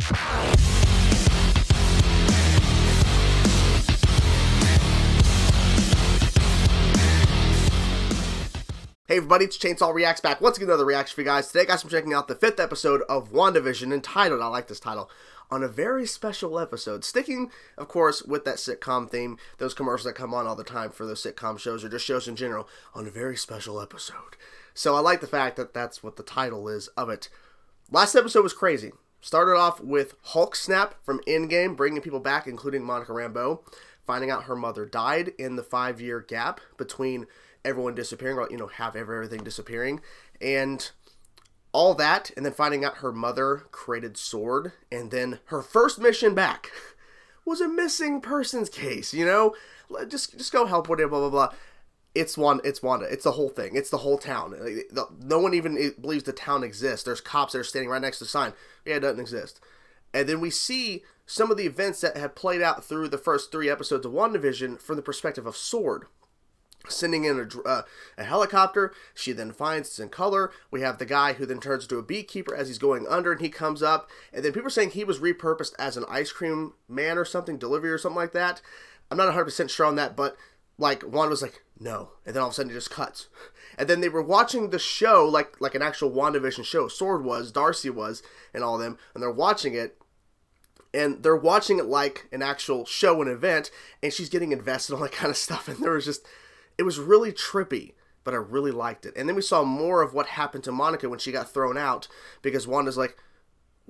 Hey everybody, it's Chainsaw Reacts back once again, another reaction for you guys. Today guys, I'm checking out the 5th episode of WandaVision entitled, I like this title, on a very special episode. Sticking, of course, with that sitcom theme, those commercials that come on all the time for those sitcom shows or just shows in general, on a very special episode. So I like the fact that that's what the title is of it. Last episode was crazy. Started off with Hulk Snap from Endgame, bringing people back, including Monica Rambeau, finding out her mother died in the 5-year gap between everyone disappearing, or, you know, half everything disappearing, and all that, and then finding out her mother created SWORD, and then her first mission back was a missing persons case, you know? Just go help with it, blah, blah, blah. It's Wanda, it's the whole thing, it's the whole town. No one even believes the town exists. There's cops that are standing right next to the sign. Yeah, it doesn't exist. And then we see some of the events that have played out through the first 3 episodes of WandaVision from the perspective of SWORD. Sending in a helicopter, she then finds it's in color. We have the guy who then turns into a beekeeper as he's going under, and he comes up, and then people are saying he was repurposed as an ice cream man or something, delivery or something like that. I'm not 100% sure on that, but like Wanda was like, no, and then all of a sudden it just cuts. And then they were watching the show like an actual WandaVision show. SWORD was, Darcy was, and all of them, and they're watching it. And they're watching it like an actual show, an event, and she's getting invested in all that kind of stuff, and there was just... It was really trippy, but I really liked it. And then we saw more of what happened to Monica when she got thrown out, because Wanda's like,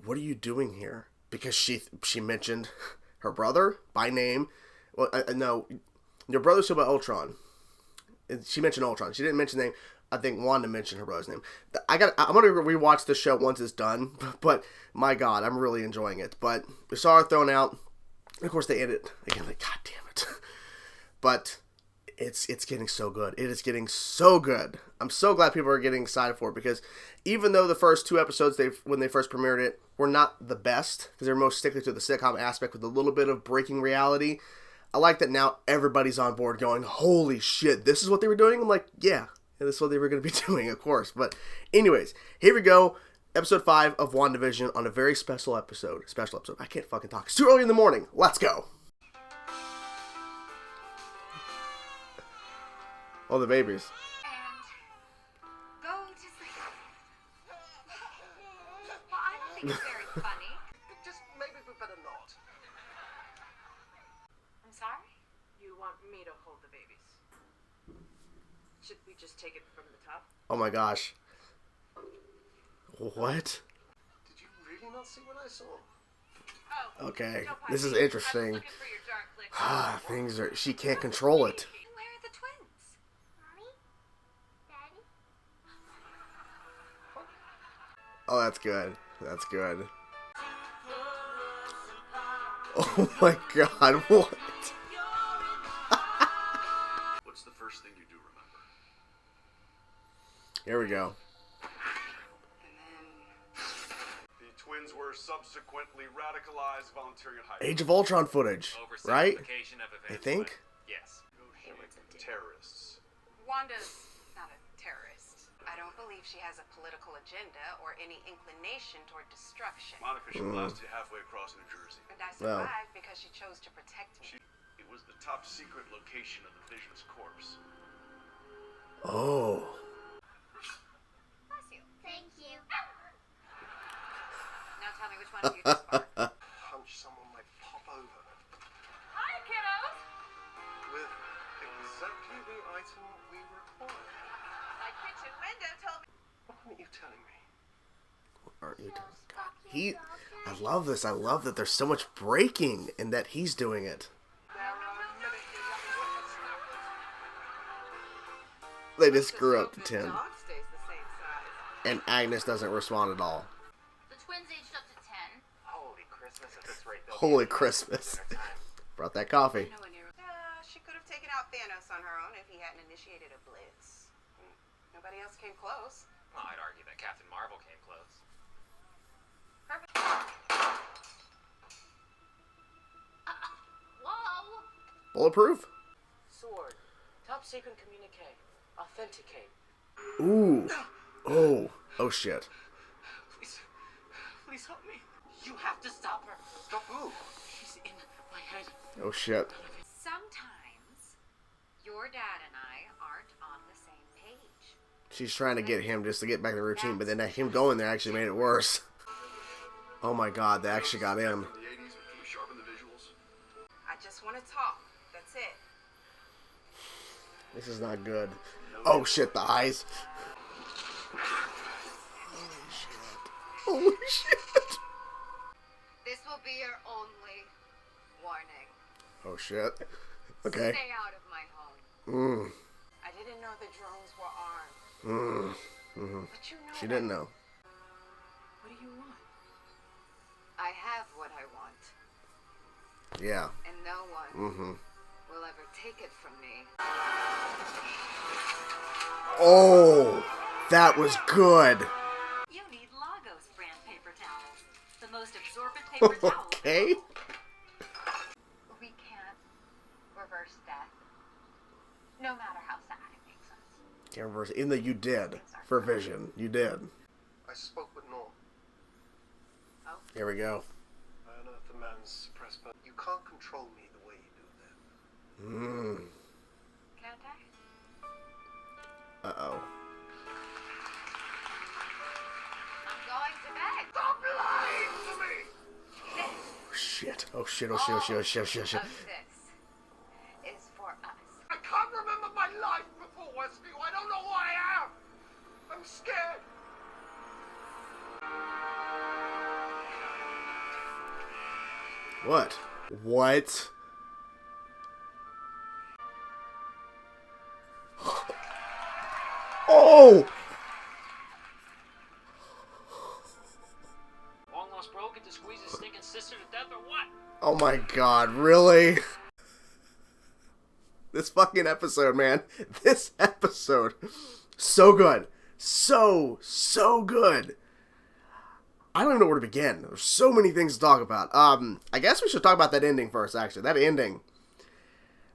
what are you doing here? Because she mentioned her brother by name. Well, no, your brother's still about Ultron. She mentioned Ultron. She didn't mention the name. I think Wanda mentioned her brother's name. I'm going to rewatch the show once it's done, but my God, I'm really enjoying it. But we saw her thrown out. And of course, they ended again, like, God damn it. But... It's getting so good. It is getting so good. I'm so glad people are getting excited for it, because even though the first 2 episodes when they first premiered it were not the best, because they're most strictly to the sitcom aspect with a little bit of breaking reality, I like that now everybody's on board going, holy shit, this is what they were doing? I'm like, yeah, this is what they were going to be doing, of course. But anyways, here we go. Episode 5 of WandaVision on a very special episode. I can't fucking talk. It's too early in the morning. Let's go. Oh, the babies. And go to sleep. Well, I don't think it's very funny. Just maybe we better not. I'm sorry? You want me to hold the babies? Should we just take it from the top? Oh my gosh. What? Did you really not see what I saw? Oh. Okay, No, this is I was interesting. looking for your dark liquid. Things are... She can't control it. Where are the twins? Mommy? Daddy? Oh, that's good. That's good. Oh my God, what? What's the first thing you do remember? Here we go. The twins were subsequently radicalized, volunteering at high Age of Ultron footage, right? I think. Yes. Terrorists. Wanda's not a terrorist. I don't believe she has a political agenda or any inclination toward destruction. Monica, she blasted halfway across New Jersey. And I Well. survived because she chose to protect me. It was the top secret location of the Vision's corpse. Oh. Bless you. Thank you. Now tell me which one of you just farted. Hunch someone might pop over Hi, kiddos! with exactly the item we require. My kitchen window told me. What aren't you telling me? Aren't you? I love this. I love that there's so much breaking and that he's doing it. They just screw up the 10. Dog stays the same size. And Agnes doesn't respond at all. The twins aged up to 10. Holy Christmas at this rate. Holy Christmas. Brought that coffee. She could have taken out Thanos on her own if he hadn't initiated a blitz. Nobody else came close. Well, I'd argue that Captain Marvel came close. Perfect. Whoa! Bulletproof? SWORD. Top secret communique. Authenticate. Ooh. Oh. Oh shit. Please Please help me. You have to stop her. Stop who? She's in my head. Oh shit. Sometimes your dad and I aren't on the same page. She's trying to get him just to get back to the routine, but then him going there actually made it worse. Oh my god, they actually got in. In the 80s, can we sharpen the visuals? I just want to talk. That's it. This is not good. Oh shit, the eyes. Holy shit. This will be your only warning. Oh shit. Okay. Stay out of my home. Mm. I didn't know the drones were armed. Mm. But you know She that- didn't know. What do you want? I have what I want. Yeah. And no one Mm-hmm. will ever take it from me. Oh, that was good. You need Lagos brand paper towels. The most absorbent paper towel. Okay. We can't reverse death. No matter how sad it makes us. Can't reverse it. Even though you did for Vision. You did. I spoke with Norm. Here we go. I unearthed the man's press button. You can't control me the way you do that. Mm. Can't I? Uh-oh. I'm going to bed. Stop lying to me! Shit. Oh shit, oh shit, oh shit, oh shit, oh shit, oh shit. Of this is for us. I can't remember my life before Westview. I don't know who I am. I'm scared. What? What? Oh! Long lost bro get to squeeze his stinking sister to death or what? Oh my god, really? This fucking episode, man. This episode. So good. So good. I don't even know where to begin. There's so many things to talk about. I guess we should talk about that ending first, actually. That ending.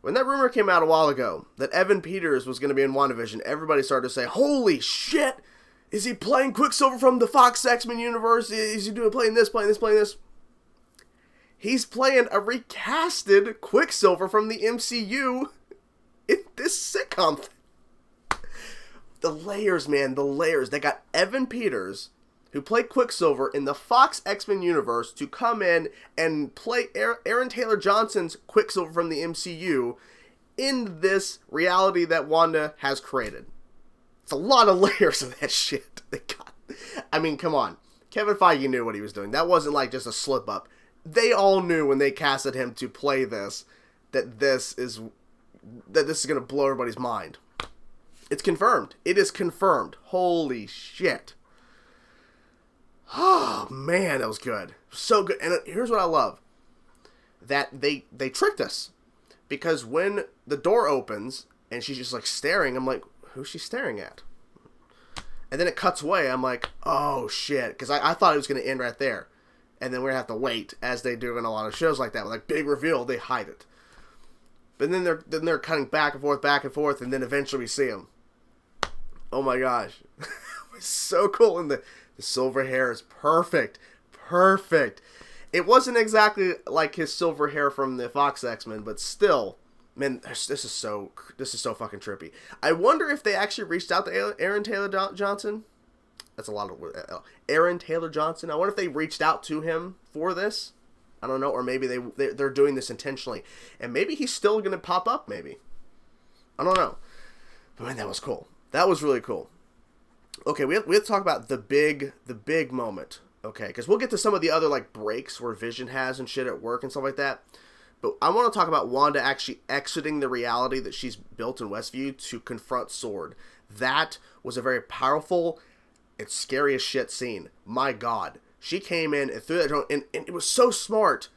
When that rumor came out a while ago that Evan Peters was going to be in WandaVision, everybody started to say, holy shit! Is he playing Quicksilver from the Fox X-Men universe? Is he playing this, playing this, playing this? He's playing a recasted Quicksilver from the MCU in this sitcom. The layers, man, the layers. They got Evan Peters, who played Quicksilver in the Fox X-Men universe, to come in and play Aaron Taylor Johnson's Quicksilver from the MCU in this reality that Wanda has created. It's a lot of layers of that shit. I mean, come on. Kevin Feige knew what he was doing. That wasn't like just a slip up. They all knew when they casted him to play this that this is going to blow everybody's mind. It's confirmed. It is confirmed. Holy shit. Oh, man, that was good. So good. And here's what I love. That they tricked us. Because when the door opens and she's just like staring, I'm like, who's she staring at? And then it cuts away. I'm like, oh, shit. Because I thought it was going to end right there. And then we're going to have to wait, as they do in a lot of shows like that. Like, big reveal, they hide it. But then they're cutting back and forth, and then eventually we see him. Oh my gosh. It was so cool. And the silver hair is perfect. Perfect. It wasn't exactly like his silver hair from the Fox X-Men, but still, man, this is so fucking trippy. I wonder if they actually reached out to Aaron Taylor Johnson. That's a lot of Aaron Taylor Johnson. I wonder if they reached out to him for this. I don't know, or maybe they're doing this intentionally, and maybe he's still gonna pop up. Maybe, I don't know. But man, that was cool. That was really cool. Okay, we have to talk about the big moment. Okay, because we'll get to some of the other like breaks where Vision has and shit at work and stuff like that. But I want to talk about Wanda actually exiting the reality that she's built in Westview to confront Sword. That was a very powerful, it's scary as shit scene. My God. She came in and threw that drone, and it was so smart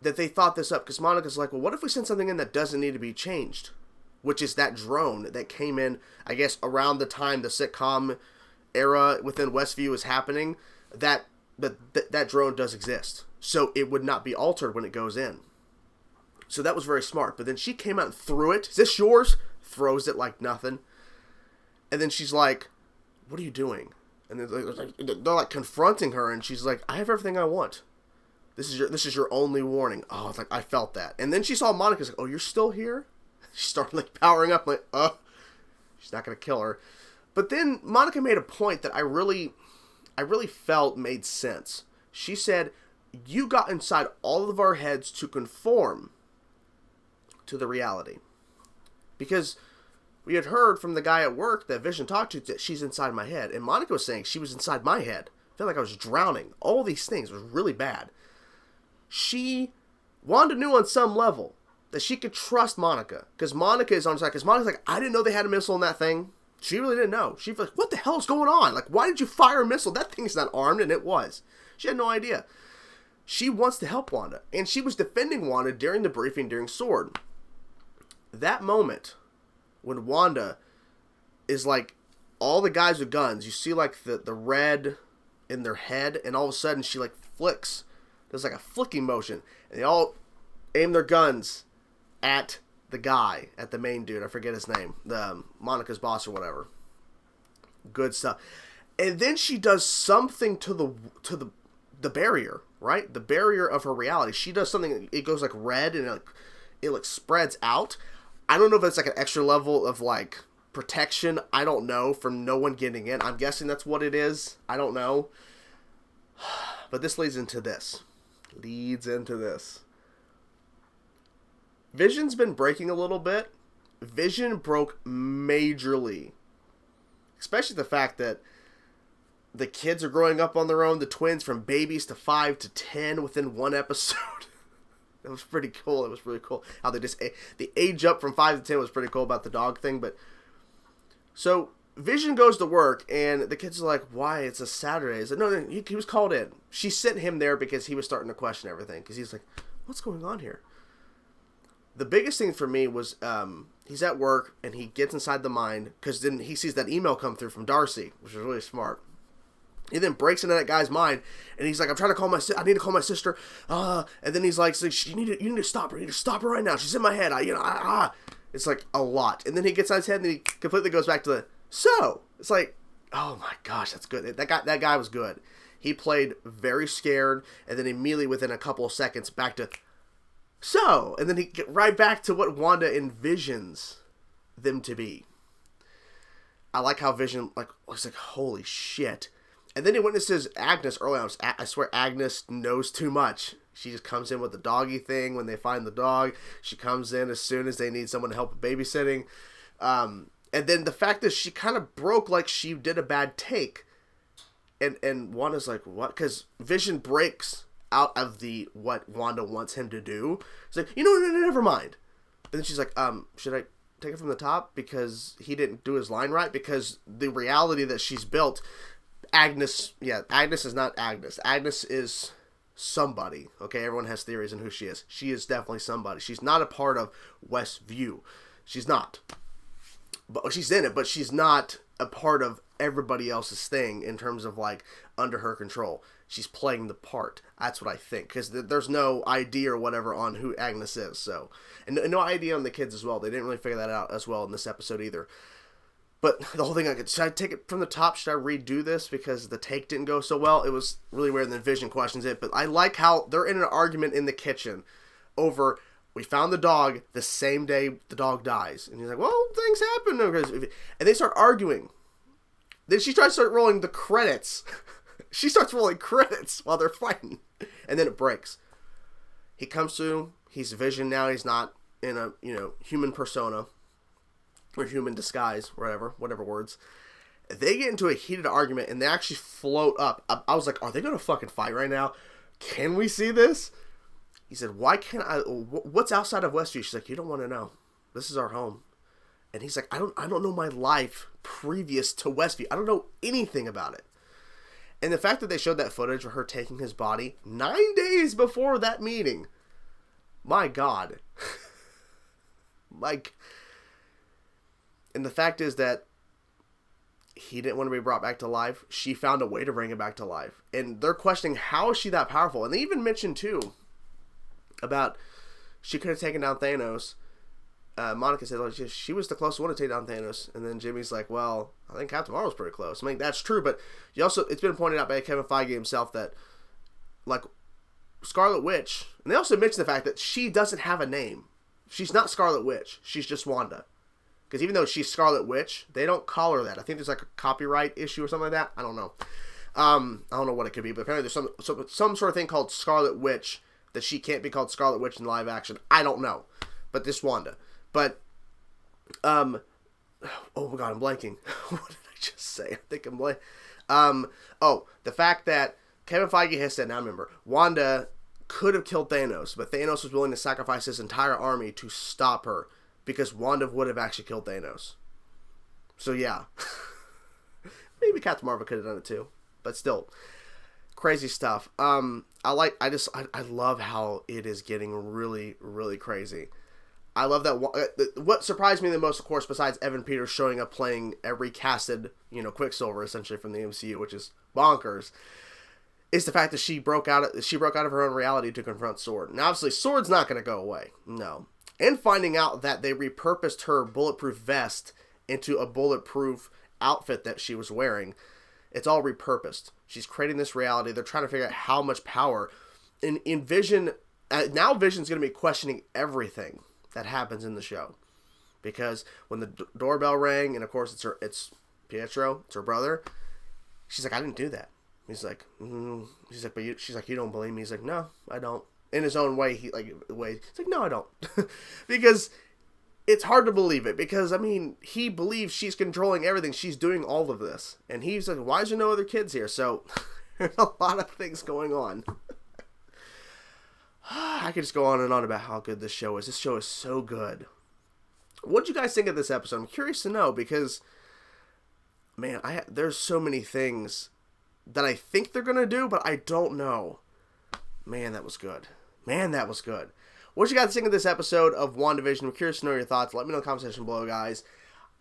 that they thought this up, because Monica's like, well, what if we send something in that doesn't need to be changed? Which is that drone that came in, I guess, around the time the sitcom era within Westview was happening. That drone does exist. So it would not be altered when it goes in. So that was very smart. But then she came out and threw it. Is this yours? Throws it like nothing. And then she's like, what are you doing? And they're like confronting her, and she's like, I have everything I want. This is your only warning. Oh, it's like, I felt that. And then she saw Monica's like, oh, you're still here? She started like powering up, like, she's not going to kill her. But then Monica made a point that I really felt made sense. She said, you got inside all of our heads to conform to the reality. Because we had heard from the guy at work that Vision talked to that she's inside my head. And Monica was saying she was inside my head. I felt like I was drowning. All these things was really bad. Wanda knew on some level that she could trust Monica. Because Monica is on side. Because Monica's like, I didn't know they had a missile in that thing. She really didn't know. She was like, what the hell is going on? Like, why did you fire a missile? That thing's not armed. And it was. She had no idea. She wants to help Wanda. And she was defending Wanda during the briefing during Sword. That moment when Wanda is like, all the guys with guns, you see like the red in their head. And all of a sudden she like flicks. There's like a flicking motion. And they all aim their guns at the guy, at the main dude. I forget his name. The Monica's boss or whatever. Good stuff. And then she does something to the barrier, right? The barrier of her reality. She does something, it goes like red and it spreads out. I don't know if it's like an extra level of like protection. I don't know, from no one getting in. I'm guessing that's what it is. I don't know. But this leads into this. Vision's been breaking a little bit. Vision broke majorly. Especially the fact that the kids are growing up on their own. The twins from babies to 5 to 10 within one episode. That was pretty cool. It was really cool. How the age up from 5 to 10 was pretty cool about the dog thing. But so Vision goes to work and the kids are like, why? It's a Saturday. He's like, no, he was called in. She sent him there because he was starting to question everything. Because he's like, what's going on here? The biggest thing for me was he's at work and he gets inside the mind because then he sees that email come through from Darcy, which is really smart. He then breaks into that guy's mind and he's like, I'm trying to call I need to call my sister. And then he's like, you need to stop her. You need to stop her right now. She's in my head. It's like a lot. And then he gets on his head and he completely goes back to it's like, oh my gosh, that's good. That guy was good. He played very scared and then immediately within a couple of seconds back to and then he get right back to what Wanda envisions them to be. I like how Vision was like, holy shit. And then he witnesses Agnes early on. I swear Agnes knows too much. She just comes in with the doggy thing when they find the dog. She comes in as soon as they need someone to help with babysitting. And then the fact that she kind of broke like she did a bad take. And Wanda's like, what? Because Vision breaks out of what Wanda wants him to do. It's like, never mind. And then she's like, should I take it from the top? Because he didn't do his line right. Because the reality that she's built, Agnes is not Agnes. Agnes is somebody. Okay, everyone has theories on who she is. She is definitely somebody. She's not a part of Westview. She's not. But she's in it, but she's not a part of everybody else's thing in terms of like under her control. She's playing the part. That's what I think. Because there's no idea or whatever on who Agnes is. So, and no idea on the kids as well. They didn't really figure that out as well in this episode either. But the whole thing, should I take it from the top? Should I redo this? Because the take didn't go so well. It was really weird and then Vision questions it. But I like how they're in an argument in the kitchen over, we found the dog the same day the dog dies. And he's like, well, things happen. And they start arguing. Then she tries to start rolling the credits. She starts rolling credits while they're fighting. And then it breaks. He comes to, he's Vision now. He's not in a, human persona. Or human disguise, whatever words. They get into a heated argument and they actually float up. I was like, are they going to fucking fight right now? Can we see this? He said, why can't I, what's outside of Westview? She's like, you don't want to know. This is our home. And he's like, I don't know my life previous to Westview. I don't know anything about it. And the fact that they showed that footage of her taking his body 9 days before that meeting. My God. And the fact is that he didn't want to be brought back to life. She found a way to bring him back to life. And they're questioning, how is she that powerful? And they even mentioned, too, about she could have taken down Thanos Monica said, like, she was the closest one to take down Thanos. And then Jimmy's like, well, I think Captain Marvel's pretty close. I mean, that's true, but it's been pointed out by Kevin Feige himself that, like, Scarlet Witch, and they also mentioned the fact that she doesn't have a name. She's not Scarlet Witch. She's just Wanda. Because even though she's Scarlet Witch, they don't call her that. I think there's like a copyright issue or something like that. I don't know. I don't know what it could be, but apparently there's some sort of thing called Scarlet Witch that she can't be called Scarlet Witch in live action. I don't know. But this Wanda. But, oh my god, I'm blanking. What did I just say? I think I'm blanking. The fact that Kevin Feige has said, now remember, Wanda could have killed Thanos, but Thanos was willing to sacrifice his entire army to stop her, because Wanda would have actually killed Thanos. So yeah. Maybe Captain Marvel could have done it too. But still, crazy stuff. I love how it is getting really, really crazy. I love that. What surprised me the most, of course, besides Evan Peters showing up playing a recasted, Quicksilver essentially from the MCU, which is bonkers, is the fact that she broke out of her own reality to confront Sword. Now, obviously, Sword's not going to go away. No. And finding out that they repurposed her bulletproof vest into a bulletproof outfit that she was wearing. It's all repurposed. She's creating this reality. They're trying to figure out how much power. In Vision, now Vision's going to be questioning everything that happens in the show. Because when the doorbell rang, and of course it's Pietro, it's her brother, she's like, I didn't do that. He's like, she's like, she's like, you don't believe me? He's like, no, I don't. In his own way, he's like, no, I don't. Because it's hard to believe it. Because, I mean, he believes she's controlling everything. She's doing all of this. And he's like, why is there no other kids here? So, there's a lot of things going on. I could just go on and on about how good this show is. This show is so good. What did you guys think of this episode? I'm curious to know because, man, there's so many things that I think they're going to do, but I don't know. Man, that was good. What you guys think of this episode of WandaVision? I'm curious to know your thoughts. Let me know in the comment section below, guys.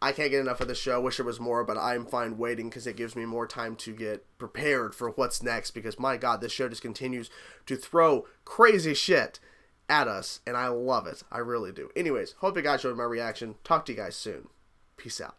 I can't get enough of the show. Wish there was more, but I'm fine waiting because it gives me more time to get prepared for what's next. Because, my God, this show just continues to throw crazy shit at us, and I love it. I really do. Anyways, hope you guys enjoyed my reaction. Talk to you guys soon. Peace out.